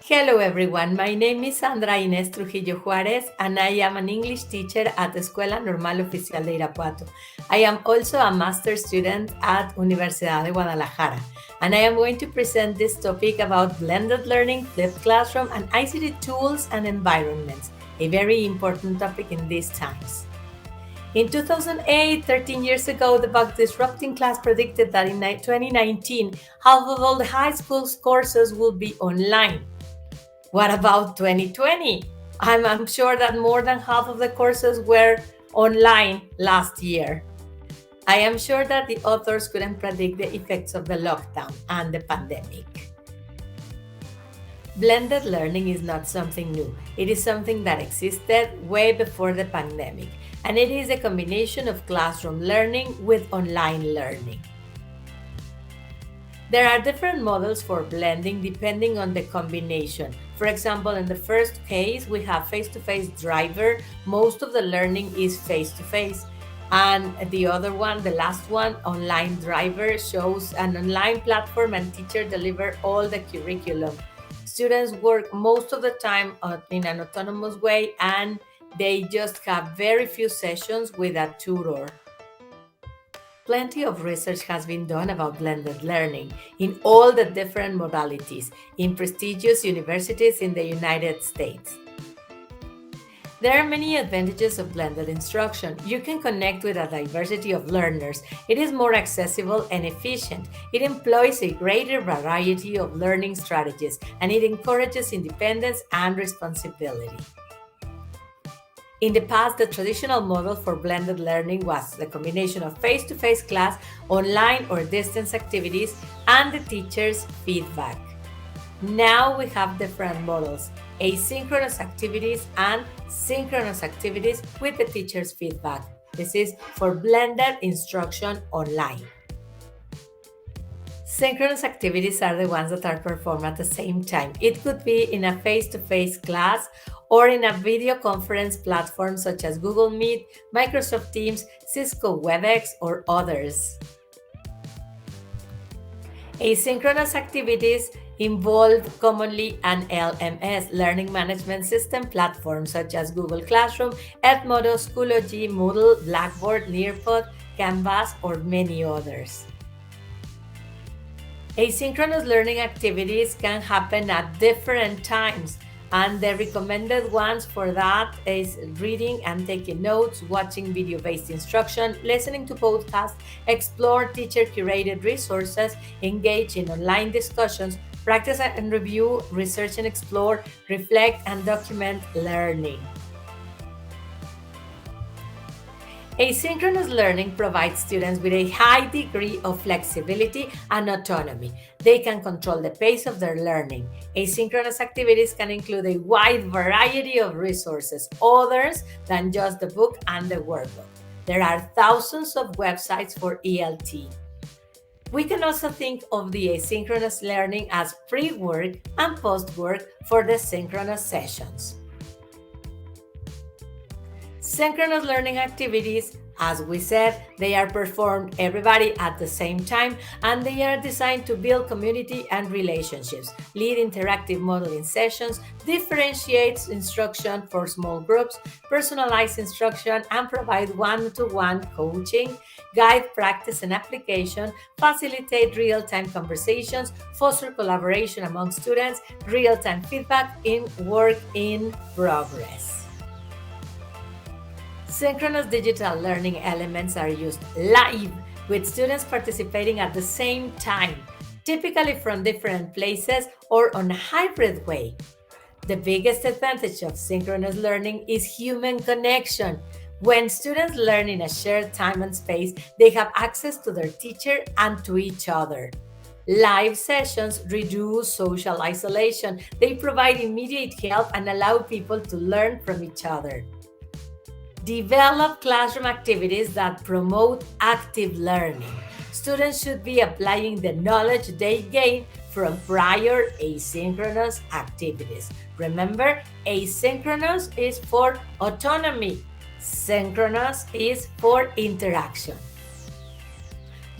Hello everyone, my name is Sandra Inés Trujillo Juárez and I am an English teacher at Escuela Normal Oficial de Irapuato. I am also a master student at Universidad de Guadalajara and I am going to present this topic about blended learning, flipped classroom and ICT tools and environments, a very important topic in these times. In 2008, 13 years ago, the bug disrupting class predicted that in 2019, half of all the high school courses will be online. What about 2020? I'm sure that more than half of the courses were online last year. I am sure that the authors couldn't predict the effects of the lockdown and the pandemic. Blended learning is not something new. It is something that existed way before the pandemic, and it is a combination of classroom learning with online learning. There are different models for blending depending on the combination. For example, in the first case, we have face-to-face driver. Most of the learning is face-to-face. And the other one, the last one, online driver, shows an online platform and teacher deliver all the curriculum. Students work most of the time in an autonomous way and they just have very few sessions with a tutor. Plenty of research has been done about blended learning in all the different modalities in prestigious universities in the United States. There are many advantages of blended instruction. You can connect with a diversity of learners. It is more accessible and efficient. It employs a greater variety of learning strategies, and it encourages independence and responsibility. In the past, the traditional model for blended learning was the combination of face-to-face class, online or distance activities, and the teacher's feedback. Now we have different models, asynchronous activities and synchronous activities with the teacher's feedback. This is for blended instruction online. Synchronous activities are the ones that are performed at the same time. It could be in a face-to-face class or in a video conference platform such as Google Meet, Microsoft Teams, Cisco WebEx, or others. Asynchronous activities involve commonly an LMS, Learning Management System platform such as Google Classroom, Edmodo, Schoology, Moodle, Blackboard, Nearpod, Canvas, or many others. Asynchronous learning activities can happen at different times, and the recommended ones for that is reading and taking notes, watching video-based instruction, listening to podcasts, explore teacher-curated resources, engage in online discussions, practice and review, research and explore, reflect and document learning. Asynchronous learning provides students with a high degree of flexibility and autonomy. They can control the pace of their learning. Asynchronous activities can include a wide variety of resources, others than just the book and the workbook. There are thousands of websites for ELT. We can also think of the asynchronous learning as pre-work and post-work for the synchronous sessions. Synchronous learning activities, as we said, they are performed everybody at the same time and they are designed to build community and relationships, lead interactive modeling sessions, differentiate instruction for small groups, personalize instruction and provide one-to-one coaching, guide practice and application, facilitate real-time conversations, foster collaboration among students, real-time feedback in work in progress. Synchronous digital learning elements are used live with students participating at the same time, typically from different places or on a hybrid way. The biggest advantage of synchronous learning is human connection. When students learn in a shared time and space, they have access to their teacher and to each other. Live sessions reduce social isolation. They provide immediate help and allow people to learn from each other. Develop classroom activities that promote active learning. Students should be applying the knowledge they gain from prior asynchronous activities. Remember, asynchronous is for autonomy. Synchronous is for interaction.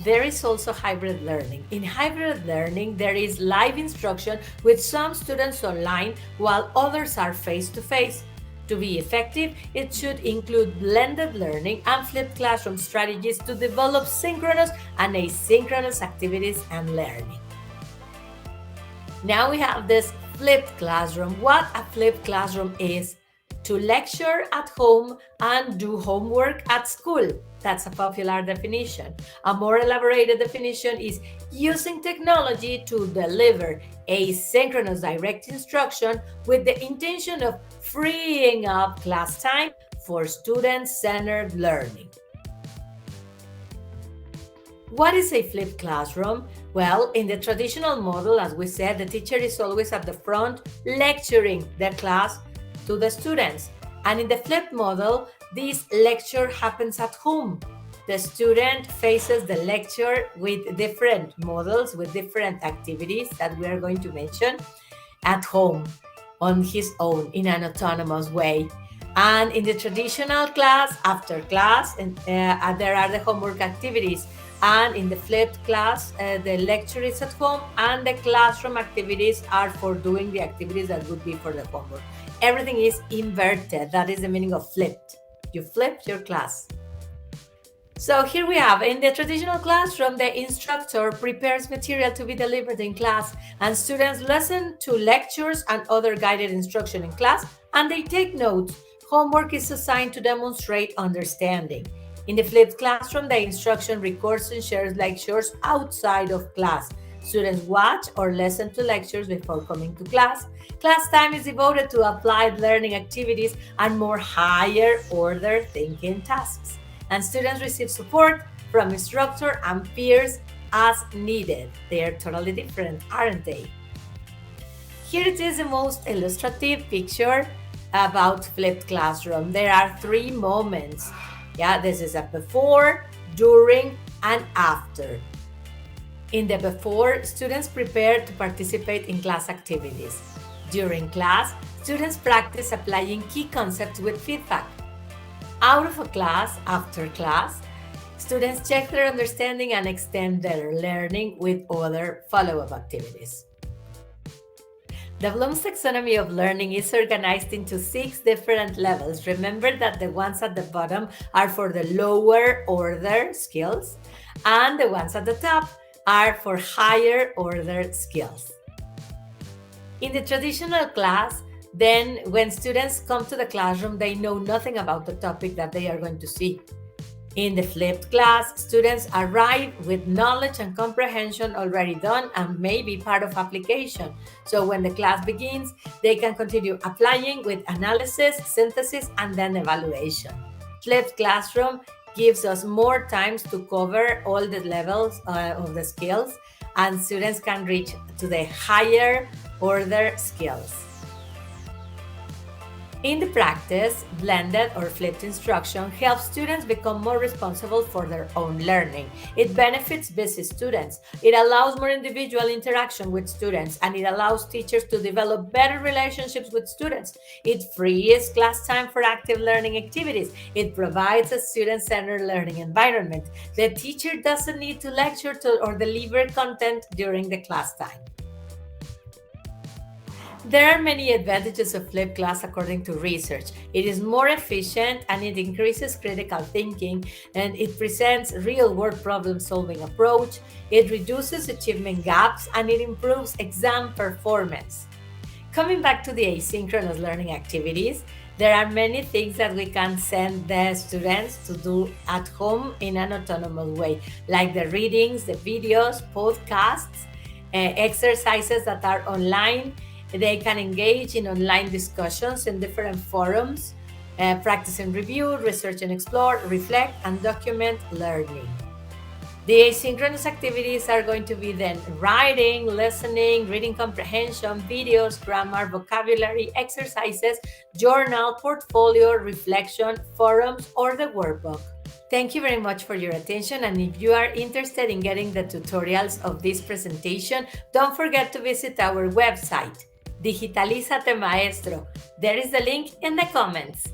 There is also hybrid learning. In hybrid learning, there is live instruction with some students online while others are face-to-face. To be effective, it should include blended learning and flipped classroom strategies to develop synchronous and asynchronous activities and learning. Now we have this flipped classroom. What a flipped classroom is: to lecture at home and do homework at school. That's a popular definition. A more elaborated definition is using technology to deliver asynchronous direct instruction with the intention of freeing up class time for student-centered learning. What is a flipped classroom? Well, in the traditional model, as we said, the teacher is always at the front lecturing the class to the students. And in the flipped model, this lecture happens at home. The student faces the lecture with different models, with different activities that we are going to mention at home on his own in an autonomous way. And in the traditional class, after class, there are the homework activities. And in the flipped class, the lecture is at home and the classroom activities are for doing the activities that would be for the homework. Everything is inverted. That is the meaning of flipped. You flip your class. So here we have, in the traditional classroom, the instructor prepares material to be delivered in class, and students listen to lectures and other guided instruction in class, and they take notes. Homework is assigned to demonstrate understanding. In the flipped classroom, the instruction records and shares lectures outside of class. Students watch or listen to lectures before coming to class. Class time is devoted to applied learning activities and more higher order thinking tasks. And students receive support from instructor and peers as needed. They are totally different, aren't they? Here it is the most illustrative picture about flipped classroom. There are 3 moments. Yeah, this is a before, during, and after. In the before, students prepare to participate in class activities. During class, students practice applying key concepts with feedback. Out of a class, after class, students check their understanding and extend their learning with other follow-up activities. The Bloom's taxonomy of learning is organized into 6 different levels. Remember that the ones at the bottom are for the lower order skills, and the ones at the top are for higher order skills. In the traditional class, then when students come to the classroom, they know nothing about the topic that they are going to see. In the flipped class, students arrive with knowledge and comprehension already done and maybe part of application. So when the class begins, they can continue applying with analysis, synthesis, and then evaluation. Flipped classroom gives us more times to cover all the levels of the skills, and students can reach to the higher order skills. In the practice, blended or flipped instruction helps students become more responsible for their own learning. It benefits busy students. It allows more individual interaction with students, and it allows teachers to develop better relationships with students. It frees class time for active learning activities. It provides a student-centered learning environment. The teacher doesn't need to lecture or deliver content during the class time. There are many advantages of flipped class according to research. It is more efficient and it increases critical thinking, and it presents real-world problem-solving approach. It reduces achievement gaps and it improves exam performance. Coming back to the asynchronous learning activities, there are many things that we can send the students to do at home in an autonomous way, like the readings, the videos, podcasts, exercises that are online. They can engage in online discussions in different forums, practice and review, research and explore, reflect, and document learning. The asynchronous activities are going to be then writing, listening, reading comprehension, videos, grammar, vocabulary, exercises, journal, portfolio, reflection, forums, or the workbook. Thank you very much for your attention, and if you are interested in getting the tutorials of this presentation, don't forget to visit our website, Digitalízate Maestro. There is the link in the comments.